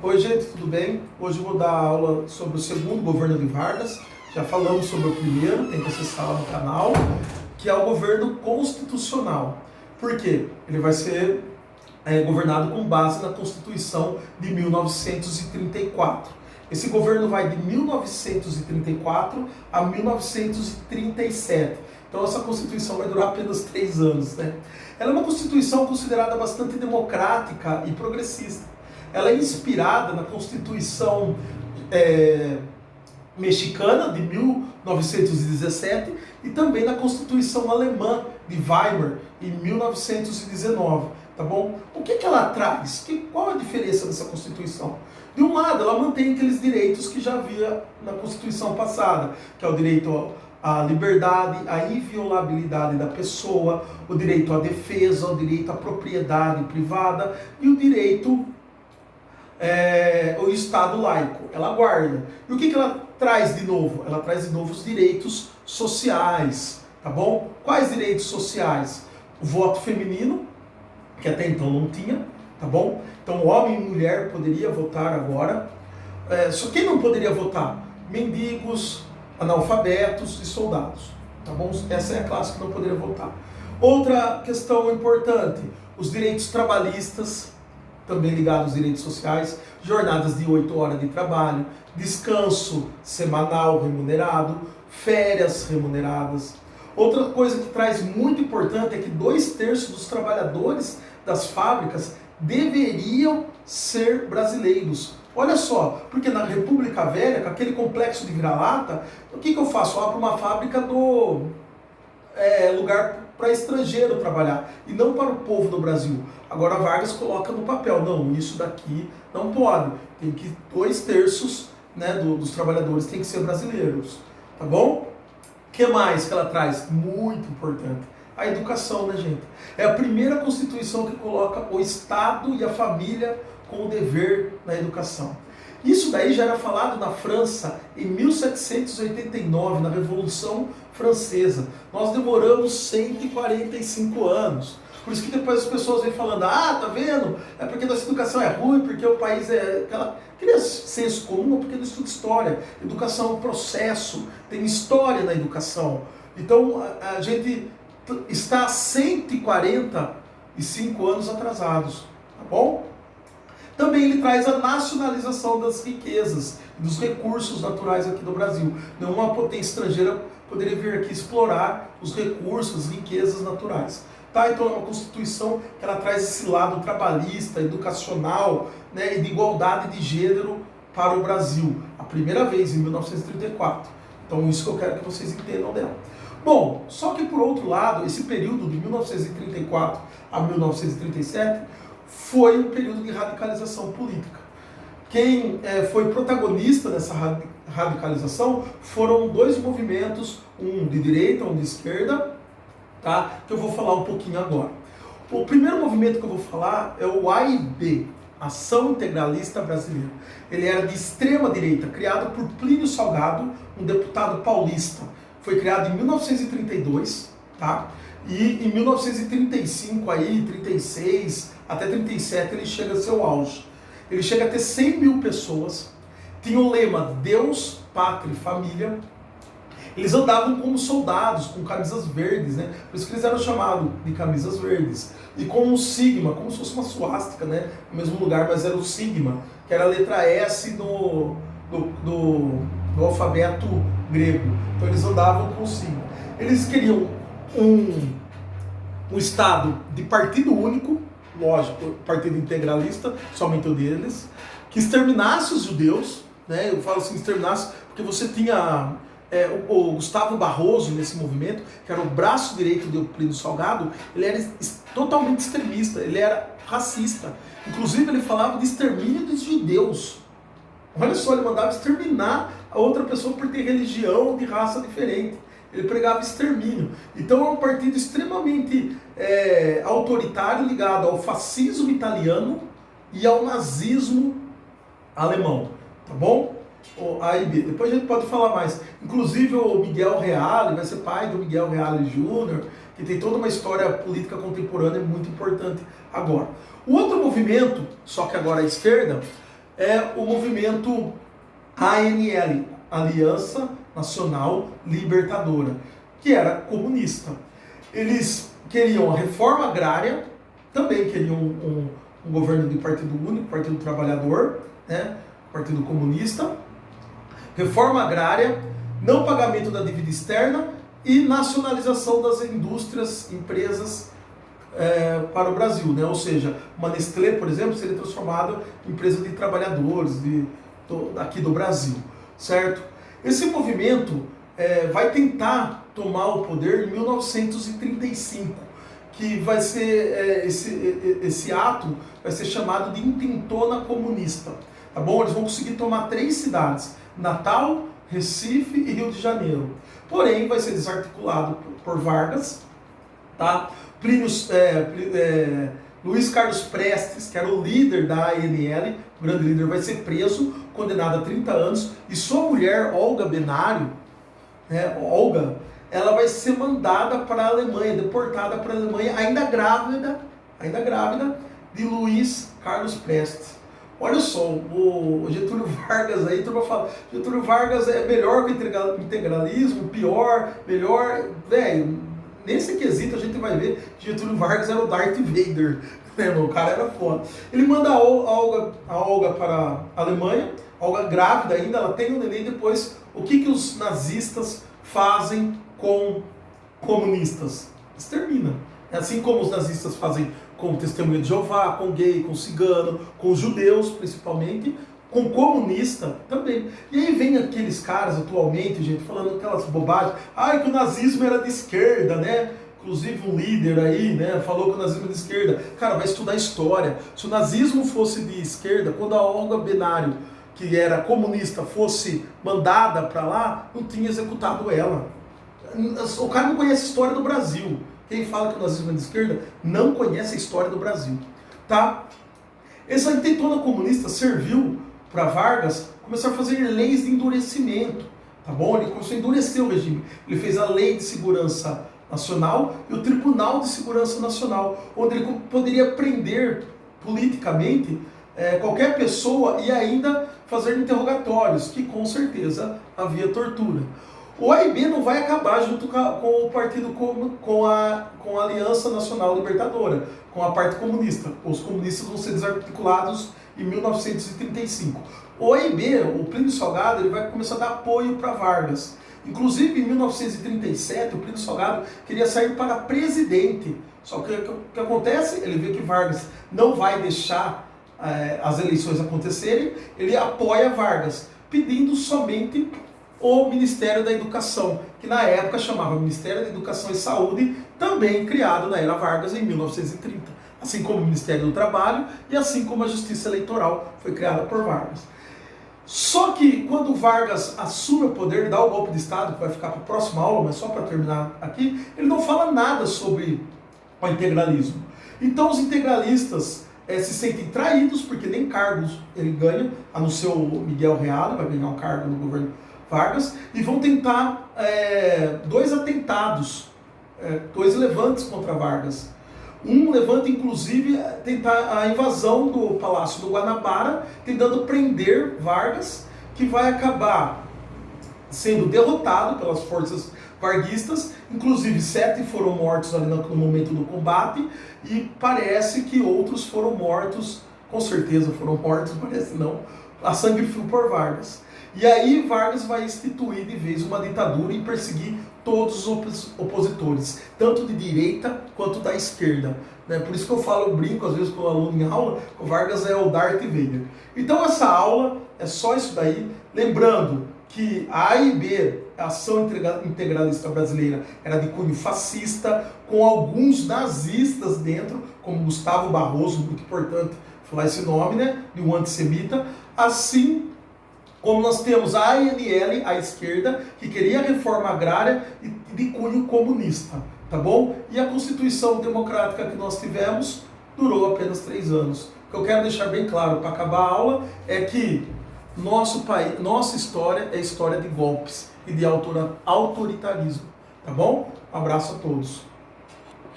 Oi, gente, tudo bem? Hoje eu vou dar aula sobre o segundo governo de Vargas. Já falamos sobre o primeiro, tem que acessar lá no canal, que é o governo constitucional. Por quê? Ele vai ser governado com base na Constituição de 1934. Esse governo vai de 1934 a 1937. Então essa Constituição vai durar apenas 3 anos, né? Ela é uma Constituição considerada bastante democrática e progressista. Ela é inspirada na Constituição mexicana de 1917 e também na Constituição alemã de Weimar em 1919, tá bom? O que ela traz? Qual a diferença dessa Constituição? De um lado, ela mantém aqueles direitos que já havia na Constituição passada, que é o direito à liberdade, à inviolabilidade da pessoa, o direito à defesa, o direito à propriedade privada e o direito o Estado laico. Ela guarda. E o que ela traz de novo? Ela traz de novo os direitos sociais, tá bom? Quais direitos sociais? O voto feminino, que até então não tinha, tá bom? Então homem e mulher poderia votar agora. Só quem não poderia votar? Mendigos, analfabetos e soldados, tá bom? Essa é a classe que não poderia votar. Outra questão importante, os direitos trabalhistas, também ligados aos direitos sociais, jornadas de 8 horas de trabalho, descanso semanal remunerado, férias remuneradas. Outra coisa que traz muito importante é que 2/3 dos trabalhadores das fábricas deveriam ser brasileiros. Olha só, porque na República Velha, com aquele complexo de vira-lata, o que eu faço? Eu abro uma fábrica do lugar para estrangeiro trabalhar e não para o povo do Brasil. Agora Vargas coloca no papel, não, isso daqui não pode. Tem que 2/3, né, dos trabalhadores tem que ser brasileiros, tá bom? O que mais que ela traz? Muito importante. A educação, né, gente? É a primeira Constituição que coloca o Estado e a família com o dever na educação. Isso daí já era falado na França em 1789, na Revolução Francesa. Nós demoramos 145 anos. Por isso que depois as pessoas vêm falando, tá vendo? É porque nossa educação é ruim, porque o país é aquele senso comum, porque não estuda história. Educação é um processo, tem história na educação. Então a gente está 145 anos atrasados, tá bom? Também ele traz a nacionalização das riquezas, dos recursos naturais aqui do Brasil. Nenhuma potência estrangeira poderia vir aqui explorar os recursos, as riquezas naturais. Tá? Então é uma Constituição que ela traz esse lado trabalhista, educacional, né, e de igualdade de gênero para o Brasil. A primeira vez, em 1934. Então isso que eu quero que vocês entendam dela. Bom, só que por outro lado, esse período de 1934 a 1937 foi um período de radicalização política. Quem foi protagonista dessa radicalização foram 2 movimentos, um de direita, um de esquerda, tá? Que eu vou falar um pouquinho agora. O primeiro movimento que eu vou falar é o AIB, Ação Integralista Brasileira. Ele era de extrema direita, criado por Plínio Salgado, um deputado paulista. Foi criado em 1932, tá? E em 1935, aí, 36 até 37, ele chega a seu auge. Ele chega a ter 100 mil pessoas. Tinha o lema Deus, Pátria e Família. Eles andavam como soldados, com camisas verdes, né? Por isso que eles eram chamados de camisas verdes. E com um sigma, como se fosse uma suástica, né? No mesmo lugar, mas era o sigma, que era a letra S do alfabeto grego. Então eles andavam com o sigma. Eles queriam um Estado de partido único, lógico, partido integralista, somente o deles, que exterminasse os judeus, né? Eu falo assim, exterminasse, porque você tinha o Gustavo Barroso nesse movimento, que era o braço direito do Plínio Salgado. Ele era totalmente extremista, ele era racista. Inclusive ele falava de extermínio dos judeus. Olha só, ele mandava exterminar a outra pessoa por ter religião ou de raça diferente. Ele pregava extermínio. Então é um partido extremamente autoritário, ligado ao fascismo italiano e ao nazismo alemão. Tá bom? O AIB. Depois a gente pode falar mais. Inclusive o Miguel Reale vai ser pai do Miguel Reale Júnior, que tem toda uma história política contemporânea muito importante agora. O outro movimento, só que agora à esquerda, é o movimento ANL, Aliança Nacional Libertadora, que era comunista. Eles queriam a reforma agrária, também queriam um governo de partido único, Partido Trabalhador, né? Partido Comunista, reforma agrária, não pagamento da dívida externa e nacionalização das indústrias, empresas para o Brasil, né? Ou seja, uma Nestlé, por exemplo, seria transformada em empresa de trabalhadores aqui do Brasil, certo? Esse movimento vai tentar tomar o poder em 1935, que vai ser esse ato vai ser chamado de intentona comunista, tá bom? Eles vão conseguir tomar 3 cidades: Natal, Recife e Rio de Janeiro. Porém, vai ser desarticulado por Vargas, tá? Luiz Carlos Prestes, que era o líder da ANL, o grande líder, vai ser preso, condenado a 30 anos, e sua mulher, Olga Benário, né, ela vai ser mandada para a Alemanha, deportada para a Alemanha, ainda grávida de Luiz Carlos Prestes. Olha só, o Getúlio Vargas aí, tu vai falar, Getúlio Vargas é melhor que o integralismo, pior, melhor, velho. Nesse quesito a gente vai ver que Getúlio Vargas era o Darth Vader, né, o cara era foda. Ele manda a Olga para a Alemanha, a Olga grávida ainda, ela tem um neném. Depois, o que os nazistas fazem com comunistas? Extermina. Assim como os nazistas fazem com Testemunha de Jeová, com gay, com cigano, com judeus principalmente, com comunista também. E aí vem aqueles caras atualmente, gente, falando aquelas bobagens, que o nazismo era de esquerda, né? Inclusive um líder aí, né, falou que o nazismo é de esquerda. Cara, vai estudar história. Se o nazismo fosse de esquerda, quando a Olga Benário, que era comunista, fosse mandada para lá, não tinha executado ela. O cara não conhece a história do Brasil. Quem fala que o nazismo é de esquerda não conhece a história do Brasil, tá? Essa intentona comunista serviu para Vargas começar a fazer leis de endurecimento, tá bom? Ele começou a endurecer o regime. Ele fez a Lei de Segurança Nacional e o Tribunal de Segurança Nacional, onde ele poderia prender politicamente qualquer pessoa e ainda fazer interrogatórios, que com certeza havia tortura. O AIB não vai acabar junto com o partido, com a Aliança Nacional Libertadora, com a parte comunista. Os comunistas vão ser desarticulados em 1935. O AIB, o Plínio Salgado, ele vai começar a dar apoio para Vargas. Inclusive, em 1937, o Plínio Salgado queria sair para presidente. Só que o que acontece? Ele vê que Vargas não vai deixar as eleições acontecerem, ele apoia Vargas, pedindo somente o Ministério da Educação, que na época chamava Ministério da Educação e Saúde, também criado na era Vargas em 1930, assim como o Ministério do Trabalho e assim como a Justiça Eleitoral foi criada por Vargas. Só que quando Vargas assume o poder, ele dá o golpe de Estado, que vai ficar para a próxima aula, mas só para terminar aqui, ele não fala nada sobre o integralismo. Então os integralistas se sentem traídos, porque nem cargos ele ganha, a não ser o Miguel Reale, vai ganhar um cargo no governo Vargas, e vão tentar 2 atentados, 2 levantes contra Vargas. Um levante, inclusive, tentar a invasão do Palácio do Guanabara, tentando prender Vargas, que vai acabar sendo derrotado pelas forças varguistas. Inclusive 7 foram mortos ali no momento do combate, e parece que outros foram mortos, com certeza foram mortos, parece não, a sangue frio por Vargas. E aí Vargas vai instituir de vez uma ditadura e perseguir todos os opositores, tanto de direita quanto da esquerda. Né? Por isso que eu brinco às vezes com o aluno em aula, o Vargas é o Darth Vader. Então essa aula é só isso daí. Lembrando que a AIB, a Ação Integralista Brasileira, era de cunho fascista, com alguns nazistas dentro, como Gustavo Barroso, muito importante falar esse nome, né, de um antissemita, assim como nós temos a ANL, a esquerda, que queria a reforma agrária e de cunho comunista, tá bom? E a Constituição Democrática que nós tivemos durou apenas 3 anos. O que eu quero deixar bem claro para acabar a aula é que nosso país, nossa história é história de golpes e de autoritarismo, tá bom? Um abraço a todos.